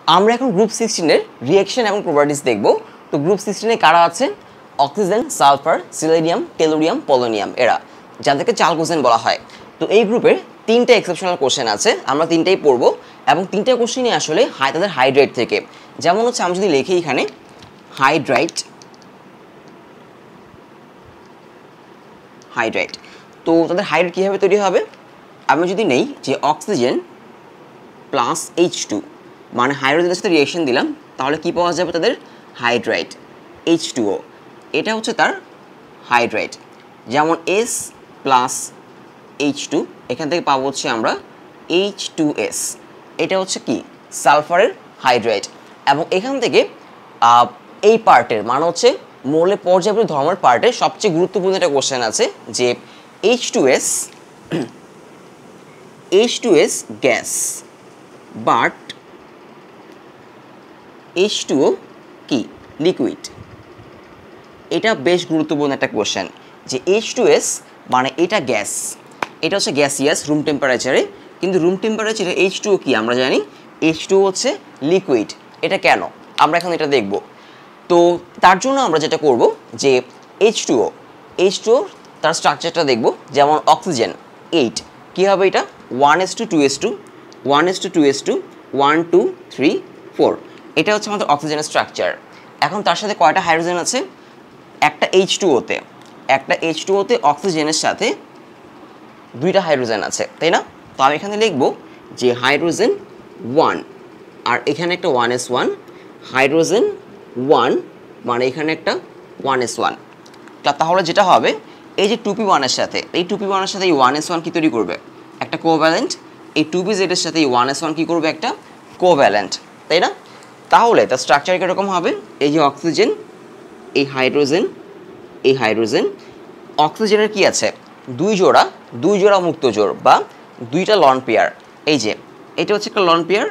আমরা এখন গ্রুপ 16 এর রিঅ্যাকশন এবং প্রপার্টিজ দেখব। তো গ্রুপ 16 এ কারা আছে? Oxygen, sulphur, selenium, tellurium, polonium, এরা যাদেরকে চালকোজেন বলা হয়। তো এই গ্রুপের তিনটা এক্সেপশনাল কোশ্চেন আছে, আমরা তিনটাই পড়বো এবং তিনটা কোশ্চেনই আসলে তাদের হাইড্রাইট থেকে। যেমন হচ্ছে আমি যদি লিখি এখানে হাইড্রাইট, তো তাদের হাইড্রাইট কীভাবে তৈরি হবে? আমি যদি নেই যে অক্সিজেন প্লাস H2 মানে হাইড্রোজেনের সাথে রিয়েকশন দিলাম, তাহলে কি পাওয়া যাবে? তাদের হাইড্রাইট H2O, এটা হচ্ছে তার হাইড্রাইট। যেমন S প্লাস H2, এখান থেকে পাবো হচ্ছে আমরা H2S, এটা হচ্ছে কি সালফারের হাইড্রাইট। এবং এখান থেকে এই পার্টের মানে হচ্ছে মৌলের পর্যায়ক্রমিক ধর্মের পার্টের সবচেয়ে গুরুত্বপূর্ণ একটা কোশ্চেন আছে যে H2S গ্যাস বাট H2O কি লিকুইড। এটা বেশ গুরুত্বপূর্ণ একটা কোশ্চেন যে H2S মানে এটা গ্যাস, এটা হচ্ছে গ্যাসিয়াস রুম টেম্পারেচারে, কিন্তু রুম টেম্পারেচারে H2O কি আমরা জানি H2O হচ্ছে লিকুইড। এটা কেন আমরা এখন এটা দেখব। তো তার জন্য আমরা যেটা করব যে H2O তার স্ট্রাকচারটা দেখব। যেমন অক্সিজেন 8, কী হবে এটা 1s2 1s2 1 2 3 4, এটা হচ্ছে আমাদের অক্সিজেনের স্ট্রাকচার। এখন তার সাথে কয়টা হাইড্রোজেন আছে? একটা H2O-তে অক্সিজেনের সাথে দুইটা হাইড্রোজেন আছে, তাই না? তো আমি এখানে লিখব যে হাইড্রোজেন 1 আর এখানে একটা 1s1, হাইড্রোজেন 1 মানে এখানে একটা 1s1। তাহলে যেটা হবে এই যে 2p1 এর সাথে এই 2p1 এর সাথে এই 1s1 কি তৈরি করবে? একটা কোভ্যালেন্ট। এই 2pz এর সাথে এই 1s1 কি করবে? একটা কোভ্যালেন্ট, তাই না? তাহলে তার স্ট্রাকচার কীরকম হবে? এই যে অক্সিজেন, এই হাইড্রোজেন, অক্সিজেনের কি আছে? দুই জোড়া মুক্ত জোড় বা দুইটা লন পেয়ার। এই যে এটা হচ্ছে একটা লন পেয়ার,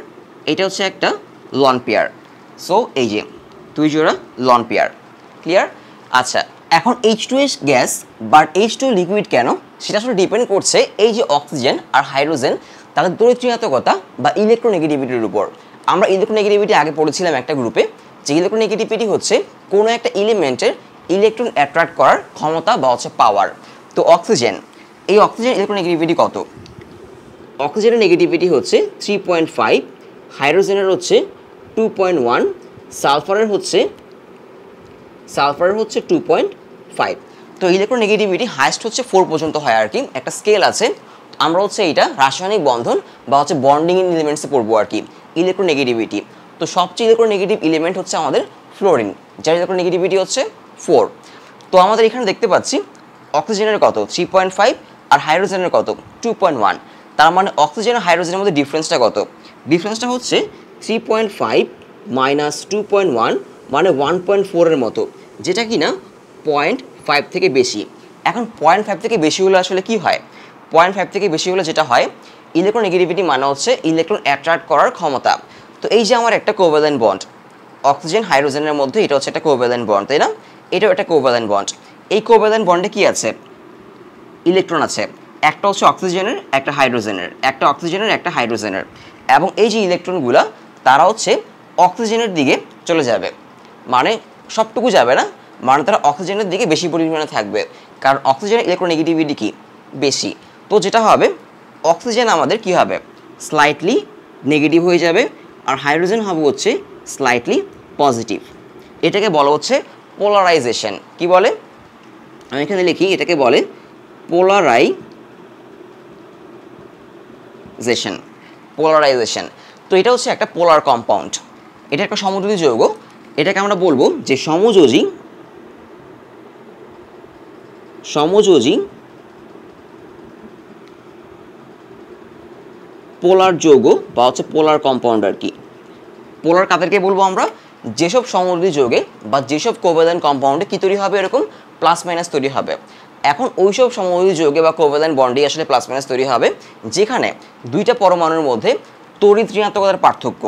এটা হচ্ছে একটা লন পেয়ার। সো এই যে দুই জোড়া লন পেয়ার, ক্লিয়ার? আচ্ছা, এখন H2S gas but H2 liquid কেন? সেটা আসলে ডিপেন্ড করছে এই যে অক্সিজেন আর হাইড্রোজেন তাদের দরিদ্রতা বা ইলেকট্রোনেগেটিভিটির উপর। আমরা ইলেকট্রোনেগেটিভিটি আগে পড়েছিলাম একটা গ্রুপে, যে ইলেকট্রোনেগেটিভিটি হচ্ছে কোনো একটা এলিমেন্টের ইলেকট্রন অ্যাট্রাক্ট করার ক্ষমতা বা হচ্ছে পাওয়ার। তো অক্সিজেন ইলেকট্রোনেগেটিভিটি কত? অক্সিজেনের নেগেটিভিটি হচ্ছে 3.5, হাইড্রোজেনের হচ্ছে 2.1, সালফারের হচ্ছে 2.5। তো ইলেকট্রোনেগেটিভিটি হাইস্ট হচ্ছে 4 পর্যন্ত হয় আর কি, একটা স্কেল আছে। আমরা হচ্ছে এইটা রাসায়নিক বন্ধন বা হচ্ছে বন্ডিং ইন এলিমেন্টসে পড়বো আর কি ইলেকট্রোনেগেটিভিটি। তো সবচেয়ে ইলেকট্রোনেগেটিভ এলিমেন্ট হচ্ছে আমাদের ফ্লোরিন, যার ইলেকট্রোনেগেটিভিটি হচ্ছে 4। তো আমাদের এখানে দেখতে পাচ্ছি অক্সিজেনের কত 3.5 আর হাইড্রোজেনের কত 2.1। তার মানে অক্সিজেন আর হাইড্রোজেনের মধ্যে ডিফারেন্সটা কত? ডিফারেন্সটা হচ্ছে 3.5 মাইনাস 2.1 মানে 1.4 এর মতো, যেটা কি না 0.5 থেকে বেশি। এখন 0.5 থেকে বেশি হলে আসলে কি হয়? 0.5 থেকে বেশি হলে যেটা হয় ইলেকট্রোনেগেটিভিটি মানে হচ্ছে ইলেকট্রন অ্যাট্রাক্ট করার ক্ষমতা। তো এই যে আমার একটা কোভ্যালেন্ট বন্ড অক্সিজেন হাইড্রোজেনের মধ্যে, এটা হচ্ছে একটা কোভ্যালেন্ট বন্ড, তাই না? এটাও একটা কোভ্যালেন্ট বন্ড। এই কোভ্যালেন্ট বন্ডে কি আছে? ইলেকট্রন আছে, একটা হচ্ছে অক্সিজেনের একটা হাইড্রোজেনের, একটা অক্সিজেনের একটা হাইড্রোজেনের। এবং এই যে ইলেকট্রনগুলো তারা হচ্ছে অক্সিজেনের দিকে চলে যাবে, মানে সবটুকু যাবে না, মানে তারা অক্সিজেনের দিকে বেশি পরিমাণে থাকবে, কারণ অক্সিজেনের ইলেকট্রোনেগেটিভিটি কি বেশি। তো যেটা হবে অক্সিজেন আমাদের কি হবে স্লাইটলি নেগেটিভ হয়ে যাবে, আর হাইড্রোজেন হবে হচ্ছে স্লাইটলি পজিটিভ। এটাকে বলা হচ্ছে পোলারাইজেশন। কি বলে? আমি এখানে লিখি, এটাকে বলে পোলারাইজেশন। তো এটা হচ্ছে একটা পোলার কম্পাউন্ড, এটা একটা সমযোজী যৌগ। এটাকে আমরা বলবো যে সমযোজী পোলার যৌগ বা হচ্ছে পোলার কম্পাউন্ড আর কি। পোলার কাদেরকে বলবো আমরা? যেসব সমযোজী যৌগে বা যেসব কোভ্যালেন্ট কম্পাউন্ডে কি তৈরি হবে এরকম প্লাস মাইনাস তৈরি হবে। এখন ওইসব সমযোজী যৌগে বা কোভ্যালেন্ট বন্ডে আসলে প্লাস মাইনাস তৈরি হবে যেখানে দুইটা পরমাণুর মধ্যে তড়িৎ ঋণাত্মকতার পার্থক্য,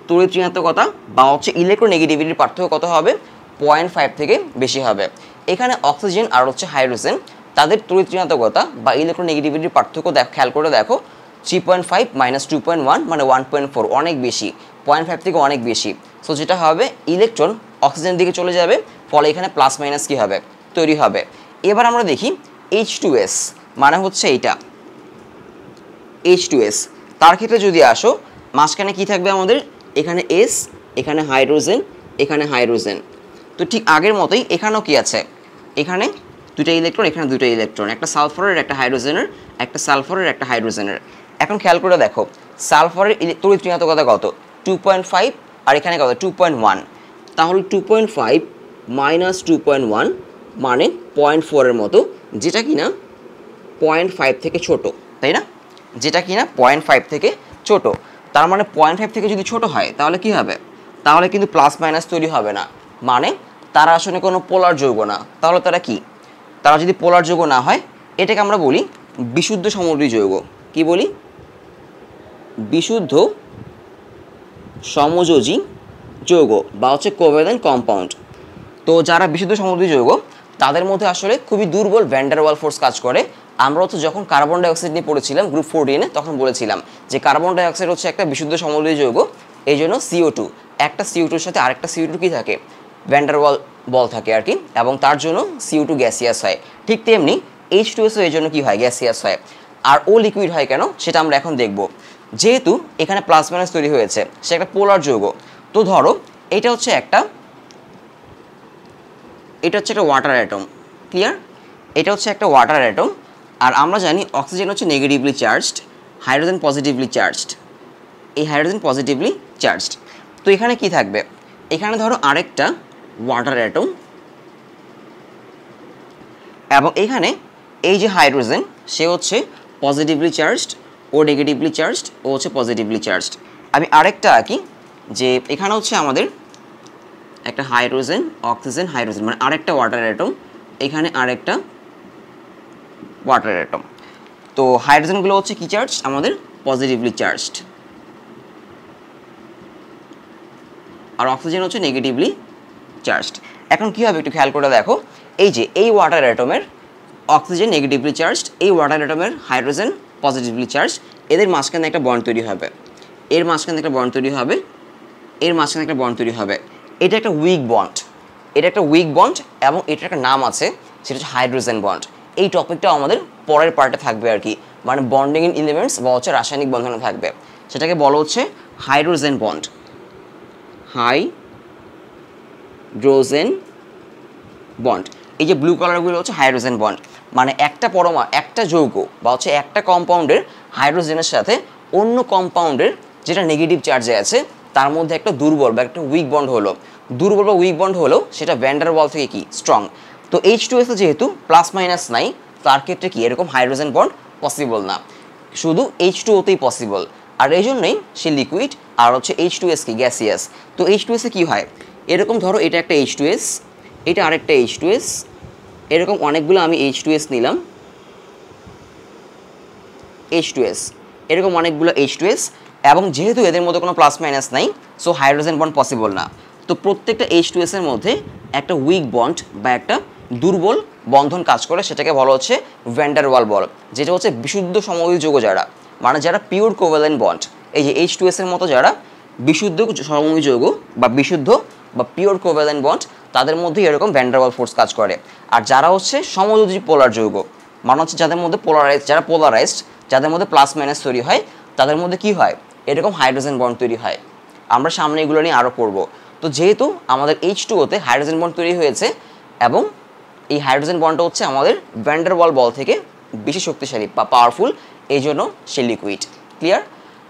তড়িৎ ঋণাত্মকতা বা হচ্ছে ইলেকট্রোনেগেটিভিটির পার্থক্য কত হবে? 0.5 থেকে বেশি হবে। এখানে অক্সিজেন আর হচ্ছে হাইড্রোজেন তাদের তড়িৎ ঋণাত্মকতা বা ইলেকট্রোনেগেটিভিটির পার্থক্য খেয়াল করে দেখো, 3.5 মাইনাস 2.1 মানে 1.4, অনেক বেশি। 0.5 থেকে অনেক বেশি। সো যেটা হবে ইলেকট্রন অক্সিজেনের দিকে চলে যাবে, ফলে এখানে প্লাস মাইনাস কী হবে তৈরি হবে। এবার আমরা দেখি H2S মানে হচ্ছে এইটা H2S। তার ক্ষেত্রে যদি আসো মাঝখানে কি থাকবে আমাদের, এখানে S, এখানে হাইড্রোজেন, এখানে হাইড্রোজেন। তো ঠিক আগের মতোই এখানেও কি আছে, এখানে দুটো ইলেকট্রন, এখানে দুটো ইলেকট্রন, একটা সালফারের একটা হাইড্রোজেনের, একটা সালফারের একটা হাইড্রোজেনের। এখন খেয়াল করে দেখো সালফারের তড়িৎ ঋণাত্মকতা কত 2.5 আর এখানে কত 2.1। তাহলে 2.5 মাইনাস 2.1 মানে 0.4 মতো, যেটা কিনা 0.5 থেকে ছোট, তাই না? যেটা কিনা 0.5 থেকে ছোট। তার মানে 0.5 থেকে যদি ছোট হয় তাহলে কি হবে, তাহলে কিন্তু প্লাস মাইনাস তৈরি হবে না, মানে তারা আসলে কোনো পোলার যৌগ না। তাহলে তারা কি, তারা যদি পোলার যৌগ না হয় এটাকে আমরা বলি বিশুদ্ধ সমযোজী যৌগ। কি বলি, বিশুদ্ধ সমযোজী যৌগ বা হচ্ছে কোভ্যালেন্ট কম্পাউন্ড। তো যারা বিশুদ্ধ সমযোজী যৌগ তাদের মধ্যে আসলে খুবই দুর্বল ভ্যান ডার ওয়াল ফোর্স কাজ করে। আমরা হচ্ছে যখন কার্বন ডাইঅক্সাইড নিয়ে পড়েছিলাম গ্রুপ 14-এ তখন বলেছিলাম যে কার্বন ডাইঅক্সাইড হচ্ছে একটা বিশুদ্ধ সমযোজী যৌগ, এই জন্য CO2, একটা CO2-র সাথে আরেকটা CO2 কি থাকে, ভ্যান ডার ওয়াল বল থাকে আর কি, এবং তার জন্য CO2 গ্যাসিয়াস হয়। ঠিক তেমনি H2SO এই জন্য কি হয়, গ্যাসিয়াস হয়। আর ও লিকুইড হয় কেন সেটা আমরা এখন দেখব। যেহেতু এখানে প্লাস মাইনাস তৈরি হয়েছে, সে একটা পোলার যৌগ। তো ধরো এটা হচ্ছে একটা ওয়াটার অ্যাটম, ক্লিয়ার? এটা হচ্ছে একটা ওয়াটার অ্যাটম। আর আমরা জানি অক্সিজেন হচ্ছে negatively charged, hydrogen positively charged, এই হাইড্রোজেন পজিটিভলি চার্জড। তো এখানে কি থাকবে, এখানে ধরো আরেকটা ওয়াটার অ্যাটম, এবং এখানে এই যে হাইড্রোজেন সে হচ্ছে পজিটিভলি চার্জড, ও নেগেটিভলি চার্জড, ও হচ্ছে পজিটিভলি চার্জড। আমি আরেকটা আঁকি, যে এখানে হচ্ছে আমাদের একটা হাইড্রোজেন, অক্সিজেন, হাইড্রোজেন, মানে আরেকটা ওয়াটার অ্যাটম, এখানে আরেকটা ওয়াটার অ্যাটম। তো হাইড্রোজেনগুলো হচ্ছে কি চার্জ, আমাদের পজিটিভলি চার্জড, আর অক্সিজেন হচ্ছে নেগেটিভলি চার্জড। এখন কী হবে একটু খেয়াল করে দেখো, এই যে এই ওয়াটার অ্যাটমের অক্সিজেন নেগেটিভলি চার্জড, এই ওয়াটার অ্যাটমের হাইড্রোজেন পজিটিভলি চার্জ, এদের মাঝখানে একটা বন্ড তৈরি হবে, এর মাঝখানে একটা বন্ড তৈরি হবে, এর মাঝখানে একটা বন্ড তৈরি হবে। এটা একটা উইক বন্ড, এটা একটা উইক বন্ড, এবং এটার একটা নাম আছে, সেটা হচ্ছে হাইড্রোজেন বন্ড। এই টপিকটাও আমাদের পরের পার্টে থাকবে আর কি, মানে বন্ডিং ইন এলিমেন্টস বা হচ্ছে রাসায়নিক বন্ধনে থাকবে। সেটাকে বলা হচ্ছে হাইড্রোজেন বন্ড, হাইড্রোজেন বন্ড। এই যে ব্লু কালারগুলো হচ্ছে হাইড্রোজেন বন্ড, মানে একটা যৌগ বা হচ্ছে একটা কম্পাউন্ডের হাইড্রোজেনের সাথে অন্য কম্পাউন্ডের যেটা নেগেটিভ চার্জে আছে তার মধ্যে একটা দুর্বল বা একটা উইক বন্ড হলো, দুর্বল বা উইক বন্ড হলেও সেটা ভ্যান ডার ওয়াল থেকে কি স্ট্রং। তো H2SO যেহেতু প্লাস মাইনাস নাই, তার ক্ষেত্রে কি এরকম হাইড্রোজেন বন্ড পসিবল না, শুধু H2O-তেই পসিবল। আর এই জন্যই সে লিকুইড, আর হচ্ছে H2S কি গ্যাসিয়াস। তো H2S-এ কী হয়, এরকম ধরো এটা একটা H2S, এটা আরেকটা H2S, এরকম অনেকগুলো আমি H2S নিলাম, H2S, এরকম অনেকগুলো H2S, এবং যেহেতু এদের মধ্যে কোনো প্লাস মাইনাস নাই, সো হাইড্রোজেন বন্ড পসিবল না। তো প্রত্যেকটা H2S-এর মধ্যে একটা উইক বন্ড বা একটা দুর্বল বন্ধন কাজ করে, সেটাকে বলা হচ্ছে ভ্যান ডার ওয়াল বল, যেটা হচ্ছে বিশুদ্ধ সমযোজী যৌগ যারা, মানে যারা পিওর কোভ্যালেন্ট বন্ড, এই যে H2S-এর মতো যারা বিশুদ্ধ সমযোজী যৌগ বা বিশুদ্ধ বা পিওর কোভ্যালেন্ট বন্ড, তাদের মধ্যে এরকম ভ্যান ডার ওয়াল ফোর্স কাজ করে। আর যারা হচ্ছে সমযোজী পোলার যৌগ, মানে হচ্ছে যাদের মধ্যে যারা পোলারাইজড, যাদের মধ্যে প্লাস মাইনাস তৈরি হয়, তাদের মধ্যে কি হয়, এরকম হাইড্রোজেন বন্ড তৈরি হয়। আমরা সামনে এগুলো নিয়ে আরও পড়বো। তো যেহেতু আমাদের H2O-তে হাইড্রোজেন বন্ড তৈরি হয়েছে, এবং এই হাইড্রোজেন বন্ডটা হচ্ছে আমাদের ভ্যান ডার ওয়াল বল থেকে বেশি শক্তিশালী বা পাওয়ারফুল, এই জন্য সে লিকুইড। ক্লিয়ার?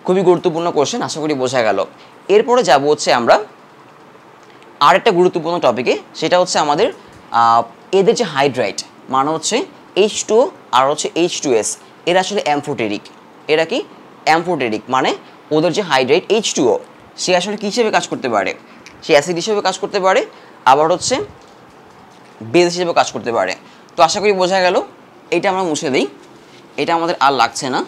খুবই গুরুত্বপূর্ণ কোশ্চেন, আশা করি বোঝা গেল। এরপরে যাব হচ্ছে আমরা আরেকটা গুরুত্বপূর্ণ টপিকে, সেটা হচ্ছে আমাদের এদের যে হাইড্রাইড, মানে হচ্ছে H2O আর হচ্ছে H2S, এরা আসলে অ্যামফোটেরিক। এরা কি অ্যামফোটেরিক, মানে ওদের যে হাইড্রাইড H2O সে আসলে কী হিসেবে কাজ করতে পারে, সে অ্যাসিড হিসেবে কাজ করতে পারে, আবার হচ্ছে বেস হিসেবে কাজ করতে পারে। তো আশা করি বোঝা গেল। এটা আমরা মুছে দিই, এটা আমাদের আর লাগছে না।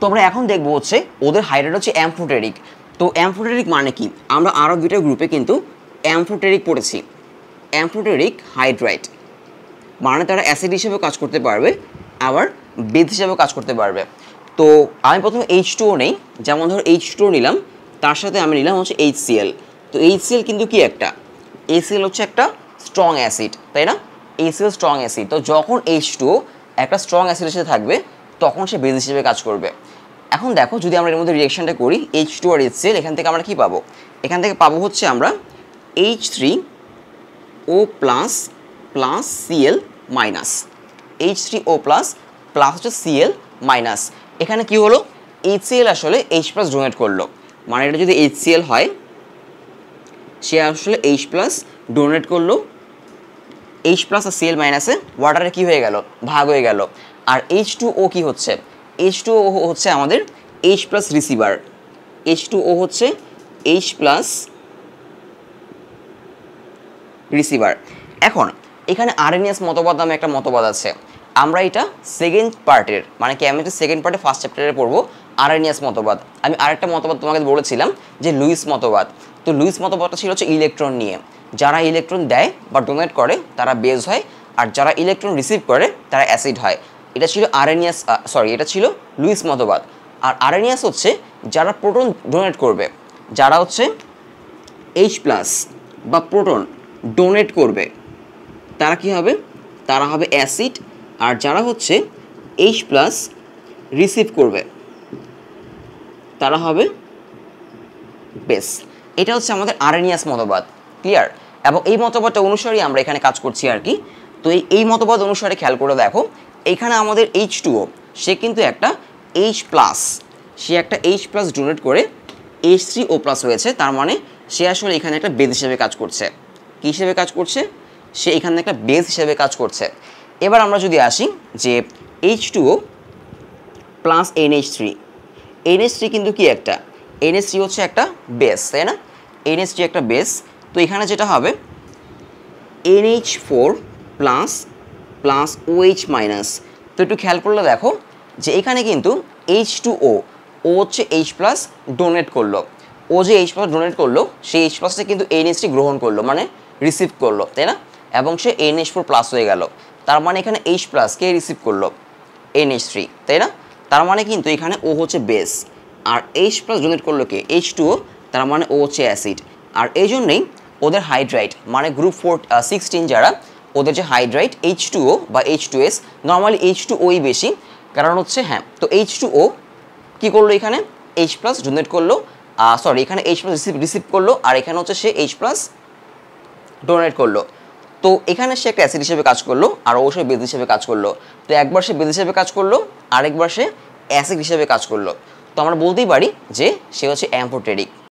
আমরা এখন দেখবো হচ্ছে ওদের হাইড্রাইট হচ্ছে অ্যাম্ফোটেরিক। তো অ্যাম্ফোটেরিক মানে কি, আমরা আরও দুটো গ্রুপে কিন্তু অ্যাম্ফোটেরিক পড়েছি। অ্যাম্ফোটেরিক হাইড্রাইট মানে তারা অ্যাসিড হিসেবেও কাজ করতে পারবে, আবার বেস হিসেবেও কাজ করতে পারবে। তো আমি প্রথমে H2O নেই, যেমন ধরো H2O নিলাম, তার সাথে আমি নিলাম হচ্ছে HCl। তো HCl কিন্তু কি একটা, HCl হচ্ছে একটা স্ট্রং অ্যাসিড, তাই না? HCl strong acid. তো যখন H2O একটা স্ট্রং অ্যাসিডের সাথে থাকবে তখন সে বেস হিসেবে কাজ করবে। এখন দেখো যদি আমরা এর মধ্যে রিঅ্যাকশনটা করি H2 আর HCl, এখান থেকে আমরা কি পাবো, এখান থেকে পাবো হচ্ছে আমরা H3O plus plus Cl minus, H3O plus plus হচ্ছে Cl মাইনাস। এখানে কি হলো, HCl আসলে H প্লাস ডোনেট করলো, মানে এটা যদি HCl হয় সে আসলে H প্লাস ডোনেট করলো, H প্লাস আর Cl মাইনাসে ওয়াটারে কি হয়ে গেল, ভাগ হয়ে গেল। আর H2O কি হচ্ছে, H2O হচ্ছে আমাদের H প্লাস রিসিভার, H2O হচ্ছে H প্লাস রিসিভার। এখন এখানে আরএনএস মতবাদ নামে একটা মতবাদ আছে, আমরা এটা সেকেন্ড পার্টের মানে কেমিস্ট্রির সেকেন্ড পার্টে ফার্স্ট চ্যাপ্টারে পড়বো আরএনএস মতবাদ। আমি আরেকটা মতবাদ তোমাকে বলেছিলাম যে লুইস মতবাদ। তো লুইস মতবাদটা ছিল হচ্ছে ইলেকট্রন নিয়ে, যারা ইলেকট্রন দেয় বা ডোনেট করে তারা বেস হয়, আর যারা ইলেকট্রন রিসিভ করে তারা অ্যাসিড হয়। এটা ছিল আরএনএস, এটা ছিল লুইস মতবাদ। আর আরএনএস হচ্ছে যারা প্রোটন ডোনেট করবে, যারা হচ্ছে H প্লাস বা প্রোটন ডোনেট করবে তারা কি হবে, তারা হবে অ্যাসিড। আর যারা হচ্ছে H প্লাস রিসিভ করবে তারা হবে বেস। এটা হচ্ছে আমাদের আরএনএস মতবাদ, ক্লিয়ার? এবং এই মতবাদটা অনুসারেই আমরা এখানে কাজ করছি আর কি। তো এই মতবাদ অনুসারে খেয়াল করে দেখো, এইখানে আমাদের H2O সে কিন্তু একটা H প্লাস, সে একটা H প্লাস ডোনেট করে H3O প্লাস হয়েছে, তার মানে সে আসলে এখানে একটা বেস হিসেবে কাজ করছে। কী হিসেবে কাজ করছে, সে এখানে একটা বেস হিসেবে কাজ করছে। এবার আমরা যদি আসি যে H2O প্লাস NH3, NH3 কিন্তু কি একটা, NH3 হচ্ছে একটা বেস, তাই না? NH3 একটা বেস। তো এখানে যেটা হবে NH4 plus plus OH minus. তো একটু খেয়াল করলে দেখো যে এখানে কিন্তু H2O ও হচ্ছে H প্লাস ডোনেট করলো, ও যে H প্লাস ডোনেট করলো সেই H প্লাসটা কিন্তু NH3 গ্রহণ করলো মানে রিসিভ করলো, তাই না? এবং সে NH4 প্লাস হয়ে গেল, তার মানে এখানে H প্লাস কে রিসিভ করলো, NH3, তাই না? তার মানে কিন্তু এখানে ও হচ্ছে বেস, আর H প্লাস ডোনেট করলো কে, H2O, তার মানে ও হচ্ছে অ্যাসিড। আর এই জন্যেই ওদের হাইড্রাইট মানে গ্রুপ 16 যারা, ওদের যে হাইড্রাইট H2O বা H2S, নর্মালি H2Oই বেশি, কারণ হচ্ছে হ্যাঁ, তো H2O কী করলো, এখানে H প্লাস ডোনেট করলো, এখানে H প্লাস রিসিভ করলো, আর এখানে হচ্ছে সে H প্লাস ডোনেট করলো। তো এখানে সে একটা অ্যাসিড হিসেবে কাজ করলো, আর অবশ্যই বেস হিসেবে কাজ করলো। তো একবার সে বেস হিসেবে কাজ করলো, আরেকবার সে অ্যাসিড হিসেবে কাজ করলো। তো আমরা বলতেই পারি যে সে হচ্ছে অ্যাম্ফোটেরিক।